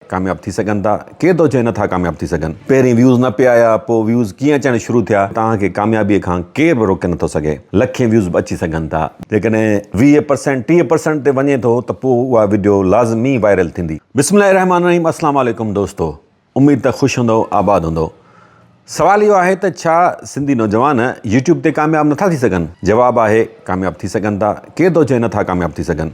कामयाब थी सघनि था, के तो चए नथा कामयाब थी सघनि। पहिरीं व्यूज़ न पिया आया, पोइ व्यूज़ कीअं अचणु शुरू थिया, तव्हांखे कामयाबीअ खां केरु बि रोके नथो सघे। लखे व्यूज़ बि अची सघनि था। जेकॾहिं 20% 30% ते वञे थो त पोइ उहा वीडियो लाज़मी वायरल थींदी। बिस्मिल्लाहिर्रहमानिर्रहीम। अस्सलाम वालेकुम दोस्तो, उम्मीद त ख़ुशि हूंदो, आबाद हूंदो। सवाल इहो आहे त छा सिंधी नौजवान यूट्यूब ते कामयाब नथा थी सघनि? जवाबु आहे कामयाब थी सघनि था, केर थो चए नथा कामयाब थी सघनि।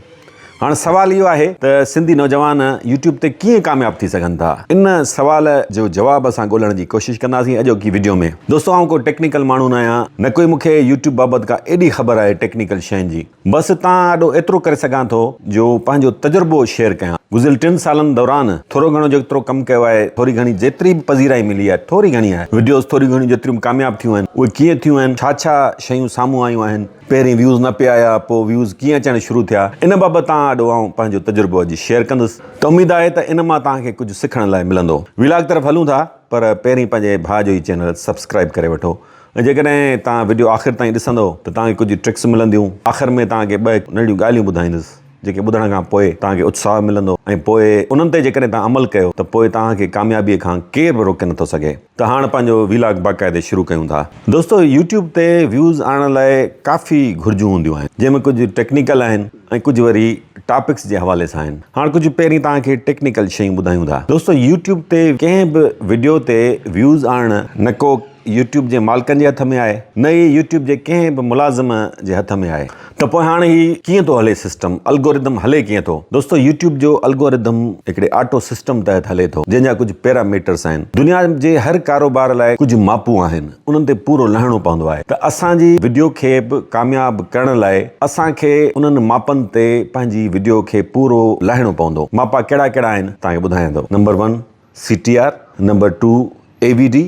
हाणे सवाल इहो आहे त सिंधी नौजवान यूट्यूब ते कीअं कामयाब थी सघनि था? इन सवाल जो जवाब असां ॻोल्हण जी कोशिशि कंदासीं अॼोकी वीडियो में। दोस्तो, आउं को टेक्निकल माण्हू न आहियां, न कोई मूंखे यूट्यूब बाबति का एॾी ख़बर आहे टेक्निकल शयुनि जी। बसि तव्हां ॾाढो एतिरो करे सघां थो जो पंहिंजो तजुर्बो शेयर कयां। गुज़िरियल 3 सालनि दौरान थोरो घणो जेतिरो कमु कयो आहे, थोरी घणी जेतिरी बि पज़ीराई मिली आहे, थोरी घणी आहे, वीडियोज़ थोरी घणी जेतिरियूं कामयाब थियूं आहिनि, उहे कीअं थियूं आहिनि, छा छा शयूं साम्हूं आयूं आहिनि, पहिरीं व्यूज़ न पिया आया, पोइ व्यूज़ कीअं अचणु शुरू थिया, इन बाबति तव्हां ॾाढो आउं पंहिंजो तजुर्बो अॼु शेयर कंदुसि। त उमेदु आहे त इन मां तव्हांखे कुझु सिखण लाइ मिलंदो। व्लॉग तरफ़ हलूं था, पर पहिरीं पंहिंजे भाउ जो ई चैनल सब्सक्राइब करे वठो। ऐं जेकॾहिं तव्हां वीडियो आख़िर ताईं ॾिसंदो त तव्हांखे कुझु ट्रिक्स मिलंदियूं। आख़िर में तव्हांखे 2 नंढियूं ॻाल्हियूं ॿुधाईंदुसि जेके ॿुधण खां पोइ तव्हांखे उत्साह मिलंदो, ऐं पोइ उन्हनि ते जेकॾहिं तव्हां अमल कयो त पोइ तव्हांखे कामयाबीअ खां केरु बि रोके नथो सघे। त हाणे पंहिंजो व्लॉग बाक़ाइदे शुरू कयूं था। दोस्तो, यूट्यूब ते व्यूज़ आणण लाइ काफ़ी घुर्जूं हूंदियूं आहिनि, जंहिंमें कुझु टेक्निकल आहिनि ऐं कुझु वरी टॉपिक्स जे हवाले सां आहिनि। हाणे कुझु पहिरीं तव्हांखे टेक्निकल शयूं ॿुधायूं था। दोस्तो, यूट्यूब ते कंहिं बि वीडियो ते व्यूज़ आणणु न को यूट्यूब जे मालिकनि जे हथ में आहे, न ई यूट्यूब जे कंहिं बि मुलाज़िम जे हथ में आहे। त पोइ हाणे ही कीअं थो हले सिस्टम, अल्गोरिदम हले कीअं थो? दोस्तो, यूट्यूब जो अल्गोरिदम हिकिड़े ऑटो सिस्टम तहत हले थो, जंहिंजा कुझु पैरामीटर्स आहिनि। दुनिया जे हर कारोबार लाइ कुझु मापूं आहिनि, उन्हनि ते पूरो लहणो पवंदो आहे। त असांजी वीडियो खे बि कामयाबु करण लाइ असांखे उन्हनि मापनि ते पंहिंजी वीडियो खे पूरो लहणो पवंदो। मापा कहिड़ा कहिड़ा आहिनि तव्हांखे ॿुधायां थो। नंबर 1 CTR, नंबर 2 AVD,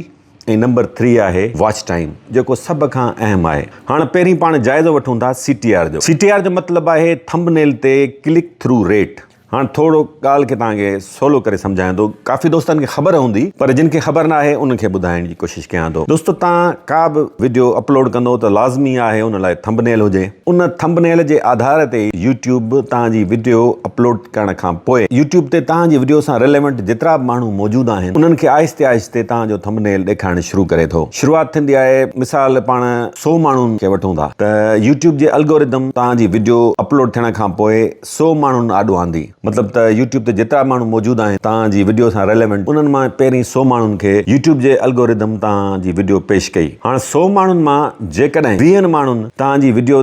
ऐं नंबर 3 आहे वॉच टाइम, जेको सभ खां अहम आहे। हाणे पहिरीं पाण जाइज़ो वठूं था CTR जो। CTR जो मतिलबु आहे थंबनेल ते क्लिक थ्रू रेट। हाणे थोरो ॻाल्हि खे तव्हांखे सवलो करे सम्झायां थो। काफ़ी दोस्तनि खे ख़बर हूंदी, पर जिन खे ख़बर न आहे उनखे ॿुधाइण जी कोशिशि कयां थो। दोस्तो, तव्हां का बि वीडियो अपलोड कंदो त लाज़मी आहे उन लाइ थंबनेल हुजे। उन थंबनेल जे आधार ते यूट्यूब तव्हांजी वीडियो अपलोड करण खां पोइ यूट्यूब ते तव्हांजी वीडियो सां रिलेवेंट जेतिरा बि माण्हू मौजूदु आहिनि, उन्हनि खे आहिस्ते आहिस्ते तव्हांजो थंबनेल ॾेखारणु शुरू करे थो। शुरूआति थींदी आहे, मिसाल पाण 100 माण्हुनि खे वठूं था त यूट्यूब जे अल्गोरिदम तव्हांजी वीडियो अपलोड थियण खां पोइ 100 माण्हुनि आॾो आंदी। मतिलबु त यूट्यूब ते जेतिरा माण्हू मौजूदु आहिनि तव्हांजी वीडियो सां रिलेवेंट, उन्हनि मां पहिरीं 100 माण्हुनि खे यूट्यूब जे अल्गोरिदम तव्हांजी वीडियो पेश कई। हाणे 100 माण्हुनि मां जेकॾहिं 20 माण्हुनि तव्हांजी वीडियो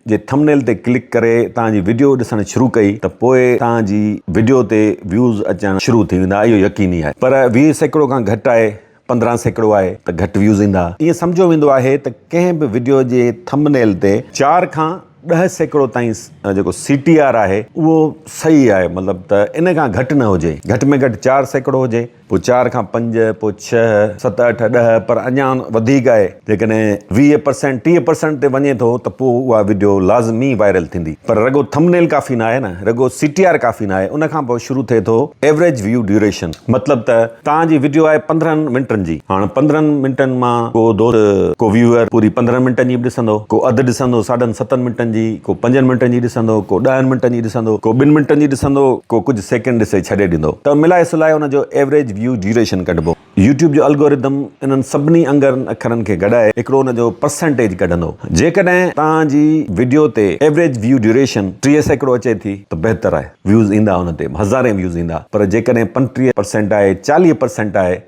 जे थंबनेल ते क्लिक करे तव्हांजी वीडियो ॾिसणु शुरू कई त पोइ तव्हांजी वीडियो ते व्यूज़ अचणु शुरू थी वेंदा। इहो यकीनी आहे। पर 20% खां घटि आहे, 15% आहे त घटि व्यूज़ ईंदा। ईअं सम्झो वेंदो आहे त कंहिं बि वीडियो जे थंबनेल ते 4 खां 10% ताईं जेको CTR आहे उहो सही आहे। मतिलबु त इन खां घटि न हुजे, घटि में घटि 4% हुजे, पोइ 4 खां 5, पोइ 6, 7, 8, 10, पर अञा वधीक आहे। जेकॾहिं 20% 30% ते वञे थो त पोइ उहा वीडियो लाज़मी वायरल थींदी। पर रुॻो थंबनेल काफ़ी न आहे न, रुॻो CTR काफ़ी न आहे। उन खां पोइ शुरू थिए थो एवरेज व्यू ड्यूरेशन। मतिलबु त तव्हांजी वीडियो आहे 15 मिंटनि जी। हाणे 15 मिंटनि मां को व्यूअर पूरी 15 मिंटनि जी बि ॾिसंदो, को अधु ॾिसंदो 7.5 मिंटनि जी, को 5 मिंटनि जी ॾिसंदो, को 10 मिंटनि जी ॾिसंदो, को 2 मिंटनि जी ॾिसंदो, को कुझु सेकेंड ॾिसे छॾे ॾींदो। त मिलाए सुलाए उनजो एवरेज व्यू ड्यूरेशन कढिबो। यूट्यूब जो अल्गोरिदम इन्हनि सभिनी अखरनि खे गॾाए हिकिड़ो उनजो परसेंटेज कढंदो। जेकॾहिं तव्हांजी वीडियो ते एवरेज व्यू ड्यूरेशन 30% अचे थी त बहितर आहे, व्यूज़ ईंदा उन ते, हज़ारे व्यूज़ ईंदा। पर जेकॾहिं 35% आहे, 40% आहे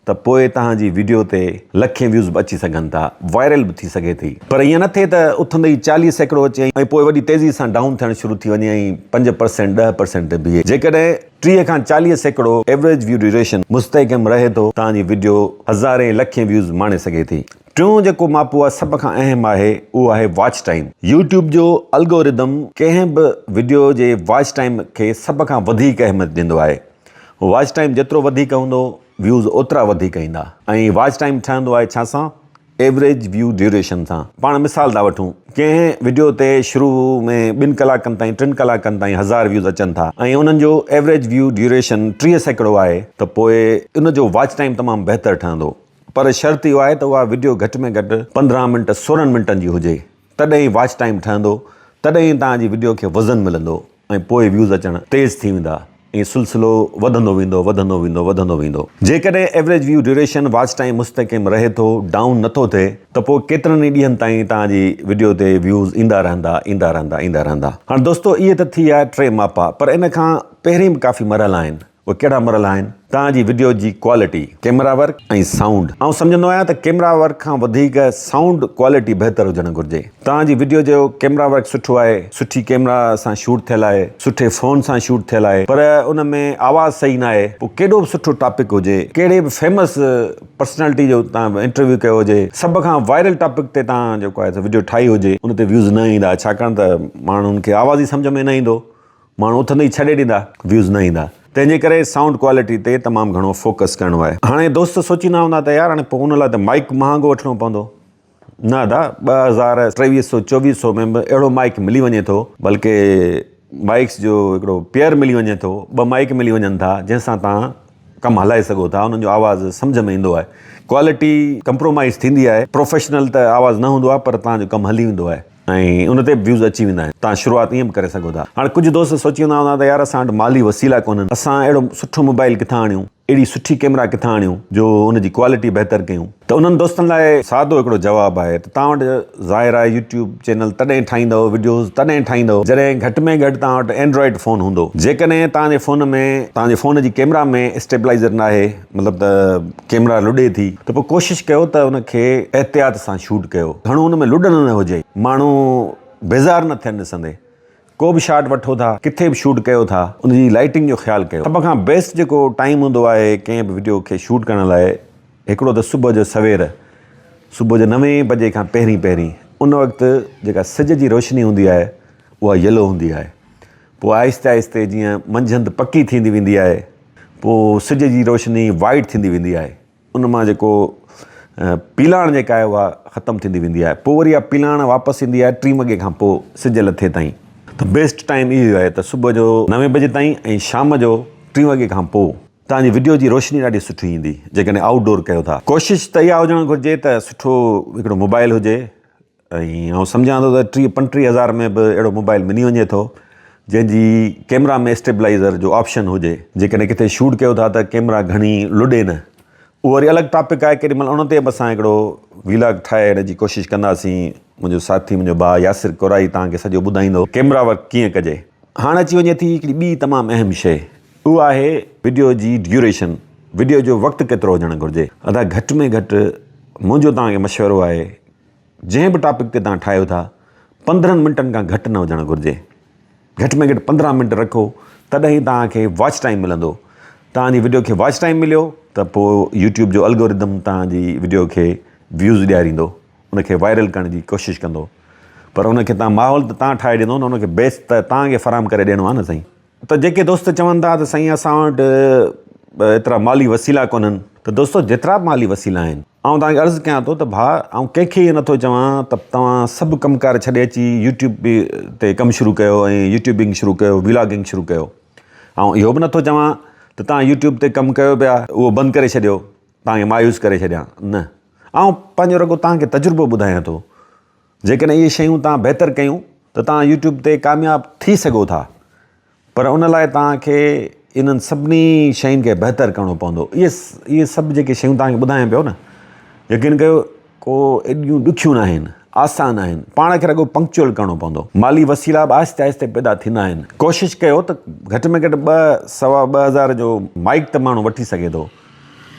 त पोइ तव्हांजी वीडियो ते लखे व्यूज़ बि अची सघनि था, वायरल बि थी सघे थी। पर ईअं न थिए त उथंदे ई 40% अचे ऐं पोइ वॾी तेज़ी सां डाउन थियणु शुरू थी वञे ऐं 5%, 10% बीहे। जेकॾहिं 30 खां 40% एवरेज व्यू ड्यूरेशन मुस्तहकम रहे थो, तव्हांजी वीडियो हज़ारे लखे व्यूज़ माणे सघे थी। टियों जेको मापो आहे, सभ खां अहम आहे, उहो आहे वॉच टाइम। यूट्यूब जो अल्गोरिदम कंहिं बि वीडियो जे वॉच टाइम खे सभ खां वधीक अहमियत ॾींदो आहे। वॉच टाइम जेतिरो वधीक हूंदो, व्यूज़ ओतिरा वधीक ईंदा। ऐं वॉच टाइम ठहंदो आहे छा सां? एवरेज व्यू ड्यूरेशन सां। पाण मिसाल था वठूं, कंहिं वीडियो ते शुरू में 2 कलाकनि ताईं 3 कलाकनि ताईं 1000 व्यूज़ अचनि था ऐं उन्हनि जो एवरेज व्यू ड्यूरेशन 30% आहे त पोइ उनजो वॉच टाइम तमामु बहितरु ठहंदो। पर शर्त इहो आहे त उहा वीडियो घटि में घटि 15 मिंट 16 मिंटनि जी हुजे, तॾहिं वॉच टाइम ठहंदो, तॾहिं तव्हांजी वीडियो खे वज़न मिलंदो ऐं पोइ व्यूज़ अचणु तेज़ थी वेंदा। ऐं सिलसिलो वधंदो वेंदो। जेकॾहिं average view duration watch time मुस्तक़िम रहे थो, डाउन नथो थिए, त पोइ केतिरनि ई ॾींहंनि ताईं तव्हांजी वीडियो ते व्यूज़ ईंदा रहंदा। हाणे दोस्तो इहे त थी आहे 3 मापा, पर इन खां पहिरीं बि काफ़ी मरहला आहिनि। उहे कहिड़ा मरहला आहिनि? तव्हांजी वीडियो जी क्वालिटी, कैमरा वर्क ऐं साउंड। ऐं सम्झंदो आहियां त कैमरा वर्क खां वधीक साउंड क्वालिटी बहितर हुजणु घुरिजे। तव्हांजी वीडियो जो कैमरा वर्क सुठो आहे, सुठी कैमरा सां शूट थियल आहे, सुठे फ़ोन सां शूट थियल आहे, पर उन में आवाज़ सही न आहे, पोइ केॾो बि सुठो टॉपिक हुजे, कहिड़े बि फेमस पर्सनैलिटी जो तव्हां इंटरव्यू कयो हुजे, सभ खां वायरल टॉपिक ते तव्हां जेको आहे वीडियो ठाही हुजे, उन ते व्यूज़ न ईंदा, छाकाणि त माण्हुनि खे आवाज़ ई सम्झ में न ईंदो, माण्हू उथंदे ई छॾे ॾींदा, व्यूज़ न ईंदा। तंहिंजे करे साउंड क्वालिटी ते तमामु घणो फोकस करिणो आहे। हाणे दोस्त सोचींदा हूंदा त यार हाणे पोइ हुन लाइ त माइक महांगो वठिणो पवंदो। न दा, 2300-2400 में बि अहिड़ो माइक मिली वञे थो, बल्कि माइक्स जो हिकिड़ो पेयर मिली वञे थो, 2 माइक मिली वञनि था, जंहिंसां तव्हां कमु हलाए सघो था, उन्हनि जो आवाज़ सम्झ में ईंदो आहे। क्वालिटी कंप्रोमाइज़ थींदी आहे, प्रोफेशनल त आवाज़ न हूंदो आहे, पर तव्हांजो कमु हली वेंदो आहे ऐं उन ते व्यूज़ अची वेंदा आहिनि। तव्हां शुरूआति ईअं बि करे सघो था। हाणे कुझु दोस्त सोचींदा हूंदा त यार असां वटि माली वसीला कोन्हनि, असां अहिड़ो सुठो मोबाइल किथां आणियूं, अहिड़ी सुठी कैमरा किथां आणियूं जो उनजी क्वालिटी बहितर कयूं। त उन्हनि दोस्तनि लाइ सादो हिकिड़ो जवाबु आहे त तव्हां वटि ज़ाहिर आहे यूट्यूब चैनल तॾहिं ठाहींदव, वीडियोज़ तॾहिं ठाहींदव जॾहिं घटि में घटि तव्हां वटि एंड्रॉइड फ़ोन हूंदो। जेकॾहिं तव्हांजे फ़ोन जी कैमरा में स्टेबलाइज़र न आहे, मतिलबु त कैमरा लुॾे थी, त पोइ कोशिशि कयो त उनखे एहतियात सां शूट कयो, घणो उन में लुॾण न हुजे, माण्हू बेज़ार न थियनि ॾिसंदे। को बि शॉट वठो था, किथे बि शूट कयो था, उनजी लाइटिंग जो ख़्यालु कयो। सभ खां बेस्ट जेको टाइम हूंदो आहे कंहिं बि वीडियो खे शूट करण लाइ, हिकिड़ो त सुबुह जो सवेर, सुबुह जो 9 बजे खां पहिरीं उन वक़्तु जेका सिज जी रोशनी हूंदी आहे उहा येलो हूंदी आहे। पोइ आहिस्ते आहिस्ते जीअं मंझंदि पकी थींदी वेंदी आहे, पोइ सिज जी रोशनी वाइट थींदी वेंदी आहे, उन मां जेको पीलाण जेका आहे उहा ख़तमु थींदी वेंदी आहे, पोइ वरी इहा पीलाण वापसि ईंदी आहे 3 वॻे खां पोइ सिज लथे ताईं। त बेस्ट टाइम इहो आहे त सुबुह जो 9 बजे ताईं ऐं शाम जो 3 वॻे खां पोइ तव्हांजी वीडियो जी रोशनी ॾाढी सुठी ईंदी, जेकॾहिं आउटडोर कयो था। कोशिशि त इहा हुजणु घुरिजे त सुठो हिकिड़ो मोबाइल हुजे, ऐं सम्झां थो त 30-35 हज़ार में बि अहिड़ो मोबाइल मिली वञे थो जंहिंजी कैमरा में स्टेबलाइज़र जो ऑप्शन हुजे। जेकॾहिं किथे शूट कयो था त कैमरा घणी लुॾे न, उहो वरी अलॻि टॉपिक आहे, केॾी महिल उन ते बि असां हिकिड़ो व्लॉग ठाहे हिन जी कोशिशि कंदासीं। मुंहिंजो साथी, मुंहिंजो भाउ यासिर कोराई तव्हांखे सॼो ॿुधाईंदो कैमरा वर्क कीअं कजे। हाणे अची वञे थी हिकिड़ी ॿी तमामु अहम शइ, उहा आहे वीडियो जी ड्यूरेशन, वीडियो जो वक़्तु केतिरो हुजणु घुरिजे। अदा घटि में घटि मुंहिंजो तव्हांखे मशवरो आहे, जंहिं बि टॉपिक ते तव्हां ठाहियो था 15 मिंटनि खां घटि न हुजणु घुरिजे। घटि में घटि 15 मिंट रखो, तॾहिं तव्हांखे वॉच टाइम मिलंदो। तव्हांजी वीडियो खे वॉच टाइम मिलियो त पोइ यूट्यूब जो एल्गोरिदम तव्हांजी वीडियो खे व्यूज़ ॾियारींदो, उनखे वायरल करण जी कोशिशि कंदो। पर उनखे तव्हां माहौल त तव्हां ठाहे ॾींदो न, उनखे बेस त तव्हांखे फ़राहम करे ॾियणो आहे न साईं। त जेके दोस्त चवनि था त साईं असां वटि एतिरा माली वसीला कोन्हनि, त दोस्तो जेतिरा बि माली वसीला आहिनि, आउं तव्हांखे अर्ज़ु कयां थो त भाउ, ऐं कंहिंखे इहो नथो चवां त तव्हां सभु कमकार छॾे अची यूट्यूब ते कमु शुरू कयो ऐं यूट्यूबिंग शुरू कयो, व्लॉगिंग शुरू कयो। ऐं इहो बि नथो चवां त तव्हां यूट्यूब ते कमु कयो पिया, उहो बंदि करे छॾियो, तव्हांखे मायूस करे छॾिया, न। ऐं पंहिंजो रुॻो तव्हांखे तजुर्बो ॿुधायां थो। जेकॾहिं इहे शयूं तव्हां बहितर कयूं त तव्हां यूट्यूब ते कामयाबु थी सघो था, पर उन लाइ तव्हांखे इन्हनि सभिनी शयुनि खे बहितर करिणो पवंदो। इहे सभु जेके शयूं तव्हांखे ॿुधायां पियो न, यकीन कयो को एॾियूं ॾुखियूं न आहिनि, आसान आहिनि। पाण खे रुॻो पंक्चुअल करिणो पवंदो। माली वसीला बि आहिस्ते आहिस्ते पैदा थींदा आहिनि। कोशिशि कयो त घटि में घटि 2-2.5 हज़ार जो माइक त माण्हू वठी सघे थो,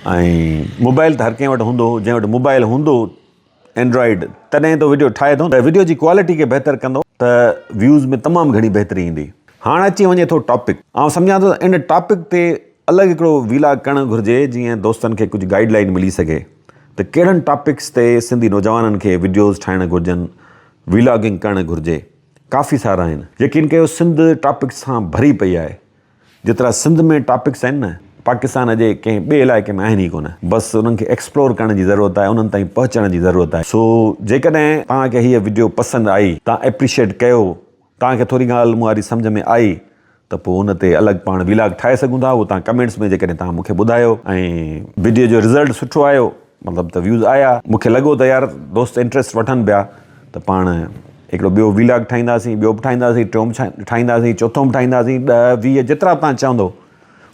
ऐं मोबाइल त हर कंहिं वटि हूंदो। जंहिं वटि मोबाइल हूंदो एंड्रॉइड, तॾहिं तो वीडियो ठाहे थो, त वीडियो जी क्वालिटी खे बहितर कंदो त व्यूज़ में तमामु घणी बहितरी ईंदी। हाणे अची वञे थो टॉपिक। ऐं सम्झां थो इन टॉपिक ते अलॻि हिकिड़ो व्लॉग करणु घुरिजे, जीअं दोस्तनि खे कुझु गाइडलाइन मिली सघे त कहिड़नि टॉपिक्स ते सिंधी नौजवाननि खे वीडियोज़ ठाहिणु घुरिजनि, व्लॉगिंग करणु घुरिजे। काफ़ी सारा आहिनि। यकीन कयो सिंध टॉपिक्स सां भरी पई आहे। जेतिरा सिंध में टॉपिक्स आहिनि न, पाकिस्तान जे कंहिं ॿिए इलाइक़े में आहिनि ई कोन। बसि उन्हनि खे एक्सप्लोर करण जी ज़रूरत आहे, उन्हनि ताईं पहुचण जी ज़रूरत आहे। सो जेकॾहिं तव्हांखे हीअ वीडियो पसंदि आई, तव्हां एप्रिशिएट कयो, तव्हांखे थोरी ॻाल्हि मूं वारी सम्झ में आई, त पोइ उन ते अलॻि पाण व्लॉग ठाहे सघूं था। उहो तव्हां कमेंट्स में जेकॾहिं तव्हां मूंखे ॿुधायो, ऐं वीडियो जो रिज़ल्ट सुठो आयो, मतिलबु त व्यूज़ आया, मूंखे लॻो त यार दोस्त इंट्रस्ट वठनि पिया, त पाण हिकिड़ो ॿियो व्लॉग ठाहींदासीं, ॿियो बि ठाहींदासीं, टियों बि ठाहींदासीं, चोथों बि ठाहींदासीं, 10-20 जेतिरा बि तव्हां चवंदो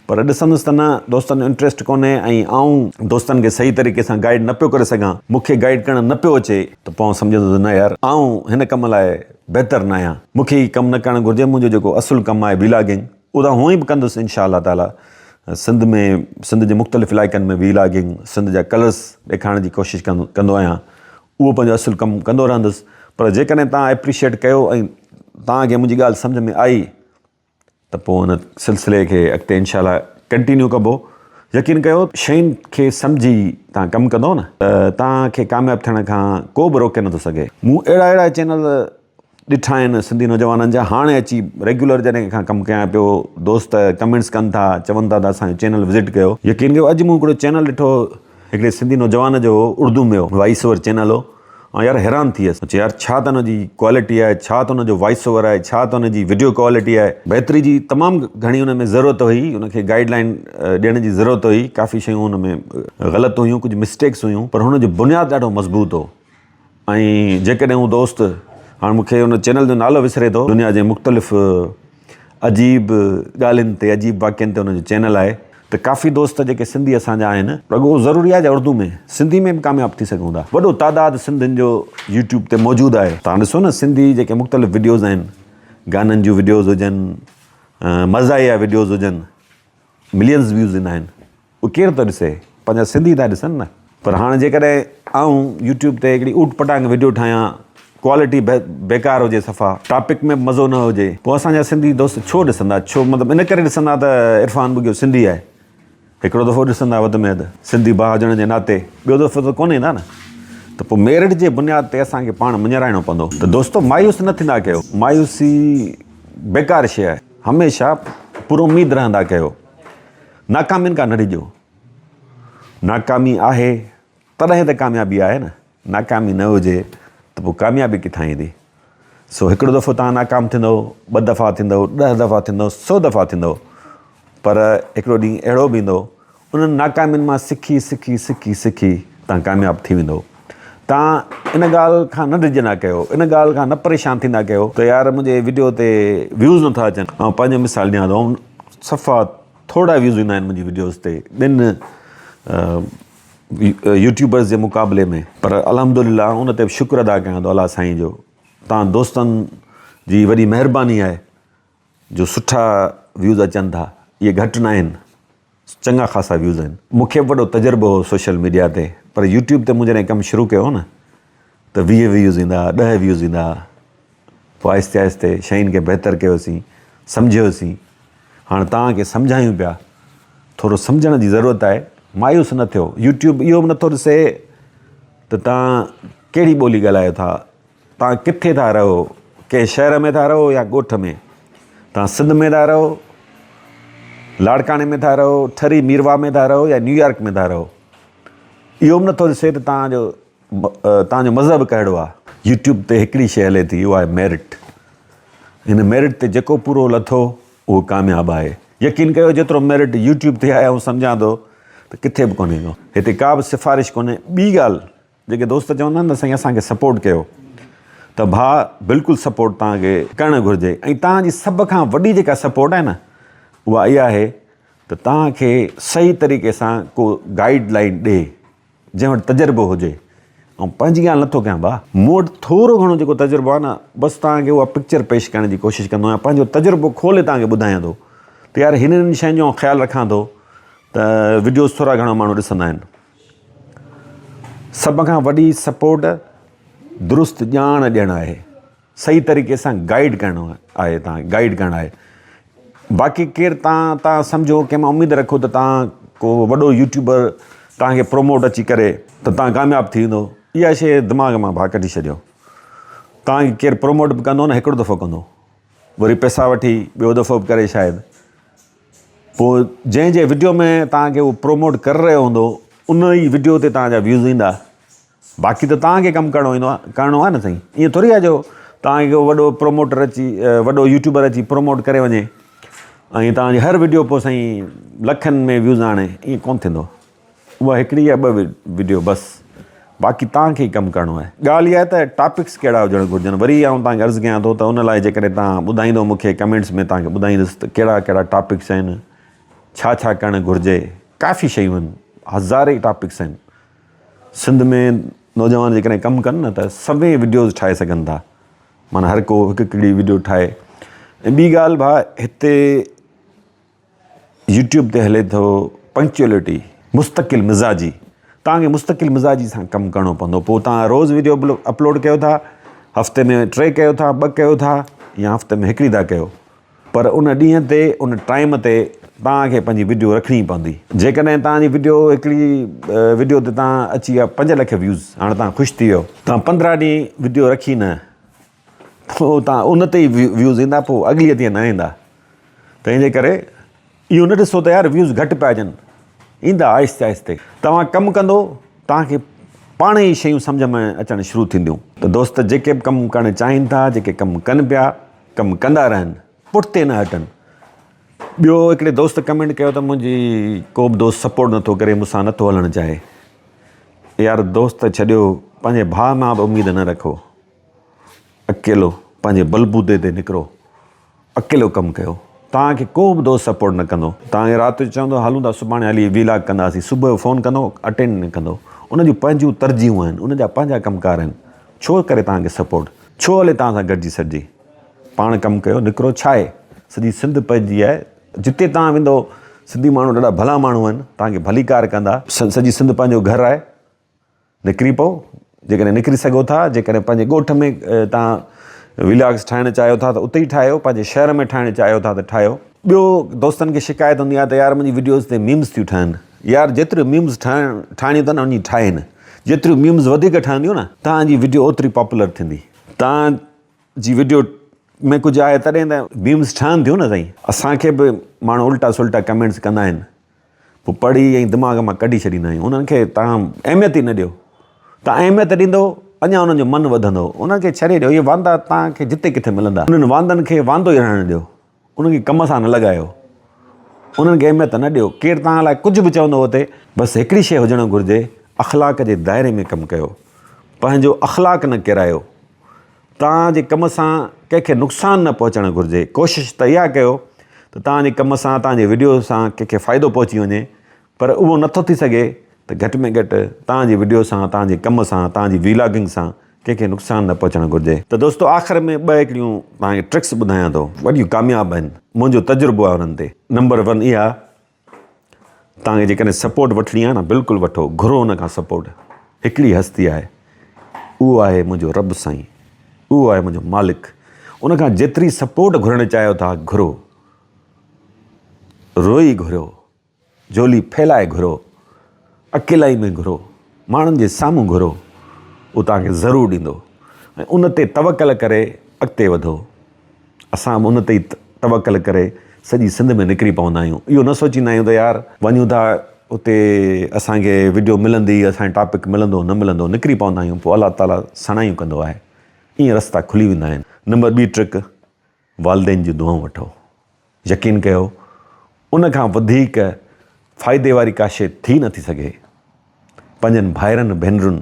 पर ॾिसंदुसि त न दोस्तनि जो इंट्रस्ट कोन्हे ऐं आऊं दोस्तनि खे सही तरीक़े सां गाइड न पियो करे सघां, मूंखे गाइड करणु न पियो अचे, त पोइ सम्झंदुसि न यार आऊं हिन कम लाइ बहितर न आहियां, मूंखे ही कमु न करणु घुरिजे। मुंहिंजो जेको असुलु कमु आहे व्लॉगिंग, उहो त हूअं ई बि कंदुसि इनशा अल्लाह ताला। सिंध जे मुख़्तलिफ़ इलाइक़नि में व्लॉगिंग, सिंध जा कलर्स ॾेखारण जी कोशिशि कंदो आहियां, उहो पंहिंजो असुलु कमु कंदो रहंदुसि। पर जेकॾहिं तव्हां एप्रिशिएट कयो ऐं तव्हांखे मुंहिंजी ॻाल्हि सम्झ में आई त पोइ हुन सिलसिले खे अॻिते इनशा अल्लाह कंटिन्यू कबो। यकीन कयो शयुनि खे सम्झी तव्हां कमु कंदो न त तव्हांखे कामयाबु थियण खां को बि रोके नथो सघे। मूं अहिड़ा चैनल ॾिठा आहिनि सिंधी नौजवाननि जा, हाणे अची रेगुलर जॾहिं खां कमु कयां पियो, दोस्त कमेंट्स कनि था, चवनि था त असांजो चैनल विज़िट कयो। यकीन कयो अॼु मूं हिकिड़ो चैनल ॾिठो हिकिड़े सिंधी नौजवान जो, उर्दू में हो, वॉइस ओवर चैनल हो, ऐं यार हैरान थी वियसि। यार छा त हुनजी क्वालिटी आहे, छा त हुनजो वॉइस ओवर आहे, छा त हुनजी वीडियो क्वालिटी आहे। बहितरी जी तमामु घणी हुन में ज़रूरत हुई, हुनखे गाइडलाइन ॾियण जी ज़रूरत हुई, काफ़ी शयूं हुन में ग़लति हुयूं, कुझु मिस्टेक्स हुयूं, पर हुनजो बुनियादु ॾाढो मज़बूत हो। ऐं जेकॾहिं हू दोस्त, हाणे मूंखे हुन चैनल जो नालो विसरे थो, दुनिया जे मुख़्तलिफ़ अजीब ॻाल्हियुनि ते, अजीब वाक्यनि ते हुनजो चैनल आहे, त काफ़ी दोस्त जेके सिंधी असांजा आहिनि, रुॻो ज़रूरी आहे उर्दू में, सिंधी में बि कामयाबु थी सघूं था। वॾो तादादु सिंधियुनि जो यूट्यूब ते मौजूदु आहे। तव्हां ॾिसो न सिंधी जेके मुख़्तलिफ़ वीडियोज़ आहिनि, गाननि जूं वीडियोज़ हुजनि, मज़ाहिया वीडियोज़ हुजनि, मिलियंस व्यूज़ ईंदा आहिनि, उहो केरु थो ॾिसे? पंहिंजा सिंधी था ॾिसनि न। पर हाणे जेकॾहिं आऊं यूट्यूब ते हिकिड़ी ऊट पटांग वीडियो ठाहियां, क्वालिटी बेकार हुजे, सफ़ा टॉपिक में मज़ो न हुजे, पोइ असांजा सिंधी दोस्त छो ॾिसंदा? छो मतिलबु इन करे ॾिसंदा त इरफ़ान बुगियो सिंधी आहे, हिकिड़ो दफ़ो ॾिसंदा वधि में वधि सिंधी भाउ हुजण जे नाते, ॿियो दफ़ो त कोन्हे ना न। त पोइ मेरिट जे बुनियाद ते असांखे पाण मुञराइणो पवंदो। त दोस्तो मायूस न थींदा कयो, मायूसी बेकार शइ आहे, हमेशह पूरो उमेद रहंदा कयो, नाकामियुनि खां न ॾिजो। नाकामी आहे तॾहिं त कामयाबी आहे न, नाकामी न हुजे त पोइ कामयाबी किथां ईंदी? सो हिकिड़ो दफ़ो तव्हां नाकाम थींदो, ॿ दफ़ा थींदो, 10 दफ़ा थींदो, 100 दफ़ा थींदो, पर हिकिड़ो ॾींहुं अहिड़ो बि ईंदो उन्हनि नाकामियुनि मां सिखी सिखी सिखी सिखी तव्हां कामयाबु थी वेंदो। तव्हां इन ॻाल्हि खां न ॾिजंदा कयो, इन ॻाल्हि खां न परेशान थींदा कयो त यार मुंहिंजे वीडियो ते व्यूज़ नथा अचनि। ऐं पंहिंजो मिसाल ॾियां थो, सफ़ा थोरा व्यूज़ ईंदा आहिनि मुंहिंजी वीडियोज़ ते ॿिनि यूट्यूबर्स जे मुक़ाबले में, पर अल्हम्दुलिल्लाह उन ते बि शुक्र अदा कयां थो अलाह साईं जो। तव्हां दोस्तनि जी वॾी महिरबानी आहे जो सुठा व्यूज़ अचनि था, इहे घटि न आहिनि, चङा ख़ासा व्यूज़ आहिनि। मूंखे बि वॾो तजुर्बो हो सोशल मीडिया ते, पर यूट्यूब ते मूं जॾहिं कमु शुरू कयो न त 20 व्यूज़ ईंदा, 10 व्यूज़ ईंदा। पोइ आहिस्ते आहिस्ते शयुनि खे बहितर कयोसीं, सम्झियोसीं। हाणे तव्हांखे सम्झायूं पिया, थोरो सम्झण जी ज़रूरत आहे, मायूस न थियो। यूट्यूब इहो बि नथो ॾिसे त तव्हां कहिड़ी ॿोली ॻाल्हायो था, तव्हां किथे था रहो, कंहिं शहर में था रहो या ॻोठ में, तव्हां सिंध में था रहो, लाड़काणे में था रहो, ठरी मीरवा में था रहो या न्यूयॉर्क में था रहो, इहो बि नथो ॾिसे त तव्हांजो मज़हब कहिड़ो आहे। यूट्यूब ते हिकिड़ी शइ हले थी, उहो आहे मेरिट। हिन मेरिट ते जेको पूरो लथो उहो कामयाबु आहे। यकीन कयो जेतिरो मेरिट यूट्यूब ते आहे ऐं सम्झां थो त किथे बि कोन्हे को, हिते का बि सिफ़ारिश कोन्हे। ॿी ॻाल्हि, जेके दोस्त चवंदा आहिनि न साईं असांखे सपोर्ट कयो, त भाउ बिल्कुलु सपोर्ट तव्हांखे करणु घुरिजे। ऐं तव्हांजी सभ खां वॾी जेका सपोर्ट आहे न, उहा इहा आहे त तव्हांखे सही तरीक़े सां को गाइडलाइन ॾिए, जंहिं वटि तजुर्बो हुजे। ऐं पंहिंजी ॻाल्हि नथो कयां भाउ, मूं वटि थोरो घणो जेको तजुर्बो आहे न, बसि तव्हांखे उहा पिक्चर पेश करण जी कोशिशि कंदो आहियां, पंहिंजो तजुर्बो खोले तव्हांखे ॿुधायां थो त यार हिननि शयुनि जो ख़्यालु रखां थो त वीडियोज़ थोरा घणा माण्हू ॾिसंदा आहिनि। सभ खां वॾी सपोर्ट दुरुस्त ॼाण ॾियणु आहे, सही तरीक़े सां गाइड करिणो आहे, तव्हां गाइड करणु आहे। बाक़ी केरु तव्हां सम्झो कंहिं मां उमेदु रखो त तव्हां को वॾो यूट्यूबर तव्हांखे प्रोमोट अची करे त तव्हां कामयाबु थी वेंदो, इहा शइ दिमाग़ मां भाउ कढी छॾियो। तव्हांखे केरु प्रोमोट बि कंदो न, हिकिड़ो दफ़ो कंदो, वरी पैसा वठी ॿियो दफ़ो बि करे शायदि, पोइ जंहिं वीडियो में तव्हांखे उहो प्रोमोट करे रहियो हूंदो उन ई वीडियो ते तव्हांजा व्यूज़ ईंदा। बाक़ी त तव्हांखे कमु करिणो आहे न साईं। ईअं थोरी आहे जो तव्हांखे वॾो प्रोमोटर अची, वॾो यूट्यूबर अची प्रोमोट करे वञे ऐं तव्हांजी हर वीडियो पोइ साईं लखनि में व्यूज़ आणे, ईअं कोन्ह थींदो। उहा हिकिड़ी या ॿ वीडियो बसि, बाक़ी तव्हांखे ई कमु करिणो आहे। ॻाल्हि इहा आहे त टॉपिक्स कहिड़ा हुजणु घुरिजनि। वरी आउं तव्हांखे अर्ज़ु कयां थो त उन लाइ जेकॾहिं तव्हां ॿुधाईंदो मूंखे कमेंट्स में, तव्हांखे ॿुधाईंदुसि त कहिड़ा कहिड़ा टॉपिक्स आहिनि, छा करणु घुरिजे, काफ़ी शयूं आहिनि, हज़ारे टॉपिक्स आहिनि। सिंध में नौजवान जेकॾहिं कमु कनि न त सभई वीडियोज़ ठाहे सघनि था, माना हर को हिकु हिकिड़ी वीडियो ठाहे। ऐं ॿी ॻाल्हि भाउ, हिते यूट्यूब ते हले थो पंक्चुअलिटी, मुस्तक़िल मिज़ाजी। तव्हांखे मुस्तक़िल मिज़ाजी सां कमु करिणो पवंदो। पोइ तव्हां रोज़ वीडियो अपलोड कयो था, हफ़्ते में 3 कयो था, 2 कयो था, या हफ़्ते में हिकिड़ी था कयो, पर उन ॾींहं ते उन टाइम ते तव्हांखे पंहिंजी वीडियो रखणी पवंदी। जेकॾहिं तव्हांजी वीडियो हिकिड़ी वीडियो ते तव्हां अची विया 5 लख व्यूज़, हाणे तव्हां ख़ुशि थी वियो, तव्हां 15 ॾींहं वीडियो रखी न, पोइ तव्हां उन ते ई व्यूज़ ईंदा, पोइ अॻिलीअ ते न ईंदा। तंहिंजे करे इहो न ॾिसो त यार व्यूज़ घटि पिया अचनि, ईंदा आहिस्ते आहिस्ते। तव्हां कमु कंदो, तव्हांखे पाण ई शयूं सम्झ में अचणु शुरू थींदियूं। त दोस्त जेके बि कमु करणु चाहिनि था, जेके कमु कनि पिया, कमु कंदा रहनि, पुठिते न हटनि। ॿियो हिकिड़े दोस्त कमेंट कयो त मुंहिंजी को बि दोस्त सपोर्ट नथो करे, मूंसां नथो हलणु चाहे। यार दोस्त छॾियो, पंहिंजे भाउ मां बि उमेद न रखो। अकेलो पंहिंजे बलबूते ते निकिरो, अकेलो कमु कयो। तव्हांखे को बि दोस्त सपोर्ट न कंदो। तव्हांखे राति जो चवंदो हलूं था सुभाणे हली वीलाग कंदासीं, सुबुह जो फ़ोन कंदो, अटेंड न कंदो। उन जूं पंहिंजूं तरजीहूं आहिनि, उन जा पंहिंजा कमकार आहिनि। छो करे तव्हांखे सपोर्ट, छो हले तव्हां सां गॾिजी सघिजे? पाण कमु कयो, निकिरो। छा आहे, सॼी सिंध पइजी आहे, जिते तव्हां वेंदो सिंधी माण्हू ॾाढा भला माण्हू आहिनि, तव्हांखे भली कार कंदा। सॼी सिंध पंहिंजो घरु आहे, निकिरी पओ। जेकॾहिं निकिरी सघो था, जेकॾहिं पंहिंजे ॻोठ में तव्हां विलाग्स ठाहिणु चाहियो था त उते ई ठाहियो, पंहिंजे शहर में ठाहिणु चाहियो था त ठाहियो। ॿियो दोस्तनि खे शिकायत हूंदी आहे त यार मुंहिंजी वीडियोज़ ते मीम्स थियूं ठहनि। यार जेतिरियूं मीम्स ठाहिणियूं अथनि उन ठाहिनि। जेतिरियूं मीम्स वधीक ठहंदियूं न, तव्हांजी वीडियो ओतिरी पॉपुलर थींदी। तव्हांजी वीडियो में कुझु आहे तॾहिं त मीम्स ठहनि थियूं न साईं। असांखे बि माण्हू उल्टा सुल्टा कमेंट्स कंदा आहिनि, पोइ पढ़ी ऐं दिमाग़ मां कढी छॾींदा आहियूं। उन्हनि खे तव्हां अहमियत ई न ॾियो। तव्हां अहमियत ॾींदो, अञा उन्हनि जो मनु वधंदो। उन्हनि खे छॾे ॾियो, इहे वांदा तव्हांखे जिते किथे मिलंदा। उन्हनि वांदनि खे वांदो ई रहणु ॾियो, उन्हनि खे कम सां न लॻायो, उन्हनि खे अहमियत न ॾियो। केरु तव्हां लाइ कुझु बि चवंदो हुते, बसि हिकिड़ी शइ हुजणु घुरिजे, अख़लाक़ जे दाइरे में कमु कयो, पंहिंजो अख़लाक़ न किरायो। तव्हांजे कम सां कंहिंखे नुक़सानु न पहुचणु घुरिजे। कोशिशि त इहा कयो त तव्हांजे कम सां, तव्हांजे वीडियो सां कंहिंखे फ़ाइदो पहुची वञे, पर उहो नथो थी सघे त घटि में घटि तव्हांजी वीडियो सां, तव्हांजे कम सां, तव्हांजी वीलॉगिंग सां कंहिंखे नुक़सानु न पहुचणु घुरिजे। त दोस्तो आख़िर में 2 हिकिड़ियूं तव्हांखे ट्रिक्स ॿुधायां थो, वॾियूं कामयाबु आहिनि, मुंहिंजो तजुर्बो आहे उन्हनि ते। नंबर 1 इहा, तव्हांखे जेकॾहिं सपोर्ट वठणी आहे न, बिल्कुलु वठो, घुरो हुन खां सपोर्ट। हिकिड़ी हस्ती आहे, उहो आहे मुंहिंजो रब साईं, उहो आहे मुंहिंजो मालिक। उनखां जेतिरी सपोर्ट घुरणु चाहियो था, घुरो, रोई घुरो, झोली फैलाए घुरो, अकेलाई में घुरो, माण्हुनि जे साम्हूं घुरो, उहो तव्हांखे ज़रूरु ॾींदो। ऐं उन ते तवकल करे अॻिते वधो। असां बि उन ते ई तवकल करे सॼी सिंध में निकिरी पवंदा आहियूं। इहो न सोचींदा आहियूं त यार वञूं था उते असांखे वीडियो मिलंदी, असांखे टॉपिक मिलंदो न मिलंदो, निकिरी पवंदा आहियूं, पोइ अलाह ताला सणायूं कंदो आहे। ईअं रस्ता खुली वेंदा आहिनि। नंबर 2 ट्रिक, वालदेन जूं दुआऊं वठो। यकीन कयो, उन खां वधीक फ़ाइदे वारी का शइ थी नथी सघे। पंहिंजनि भाइरनि भेनरुनि,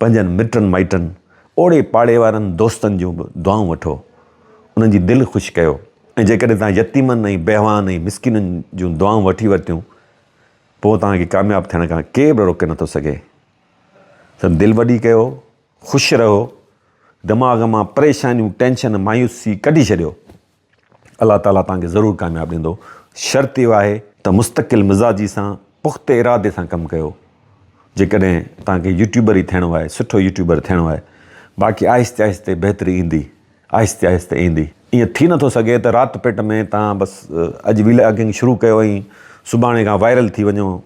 पंहिंजनि मिटनि माइटनि, ओड़े पाड़े वारनि दोस्तनि जूं बि दुआऊं वठो, उन्हनि जी दिलि ख़ुशि कयो। ऐं जेकॾहिं तव्हां यतीमनि ऐं बेवान ऐं मिसकिननि जूं दुआऊं वठी वरितियूं, पोइ तव्हांखे कामयाबु थियण खां केरु बि रोके नथो सघे। त दिलि वॾी कयो, ख़ुशि रहो, दिमाग़ मां परेशानियूं, टेंशन, मायूसी कढी छॾियो। अलाह ताला तव्हांखे ज़रूरु कामयाबु ॾींदो। शर्त इहो आहे त मुस्तक़िल मिज़ाजी सां, पुख़्ते इरादे सां कमु कयो। जेकॾहिं तव्हांखे यूट्यूबर ई थियणो आहे, सुठो यूट्यूबर थियणो आहे, बाक़ी आहिस्ते आहिस्ते बहितरी ईंदी, आहिस्ते आहिस्ते ईंदी। ईअं थी नथो सघे त राति पेट में तव्हां बसि अॼु व्लॉगिंग शुरू कयो ऐं सुभाणे खां वायरल थी वञो,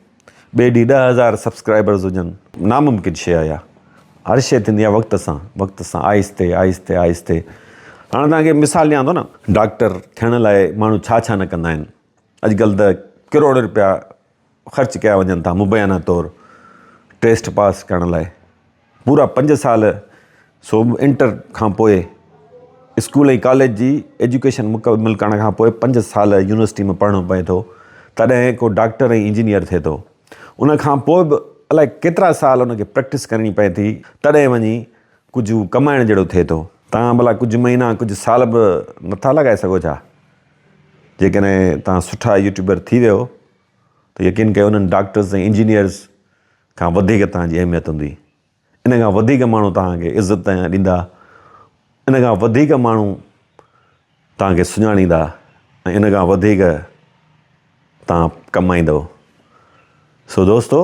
ॿिए ॾींहुं 10,000 सब्सक्राइबर्स हुजनि। नामुमकिन शइ आहे इहा। हर शइ थींदी आहे वक़्त सां, आहिस्ते आहिस्ते आहिस्ते। हाणे तव्हांखे मिसाल ॾियां थो न, डॉक्टर थियण लाइ माण्हू छा न कंदा आहिनि। अॼुकल्ह त करोड़ रुपया ख़र्चु कया वञनि था मुबैना तौरु टेस्ट पास करण लाइ। पूरा 5 साल, सो इंटर खां पोइ स्कूल ऐं कॉलेज जी एजुकेशन मुकमिल करण खां पोइ 5 साल यूनिवर्सिटी में पढ़णो पए थो, तॾहिं को डॉक्टर ऐं इंजीनियर थिए थो। उन खां पोइ बि अलाए केतिरा साल उनखे प्रैक्टिस करणी पए थी, तॾहिं वञी कुझु कमाइण जहिड़ो थिए थो। तव्हां भला कुझु महीना, कुझु साल बि नथा लॻाए सघो छा? जेकॾहिं तव्हां सुठा यूट्यूबर थी वियो त यकीन कयो उन्हनि डॉक्टर्स ऐं इंजीनियर्स खां वधीक तव्हांजी अहमियत हूंदी। इन खां वधीक माण्हू तव्हांखे इज़त ॾींदा, इन खां वधीक माण्हू तव्हांखे सुञाणींदा ऐं इन खां वधीक तव्हां कमाईंदव। सो दोस्तो,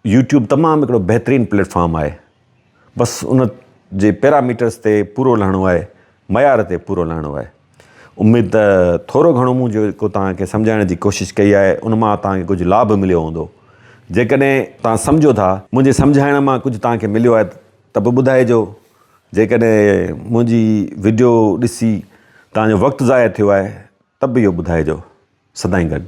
यूट्यूब तमामु हिकिड़ो बहितरीनु प्लेटफॉर्म आहे। बसि उन जे पैरामीटर्स ते पूरो लहिणो आहे, मयार ते पूरो लहिणो आहे। उमेद त थोरो घणो मूं जेको तव्हांखे सम्झाइण जी कोशिशि कई आहे उन मां तव्हांखे कुझु लाभ मिलियो हूंदो। जेकॾहिं तव्हां सम्झो था मुंहिंजे सम्झाइण मां कुझु तव्हांखे मिलियो आहे त बि ॿुधाइजो। जेकॾहिं मुंहिंजी वीडियो ॾिसी तव्हांजो वक़्तु ज़ाया थियो आहे त बि इहो ॿुधाइजो। सदाईं गॾु।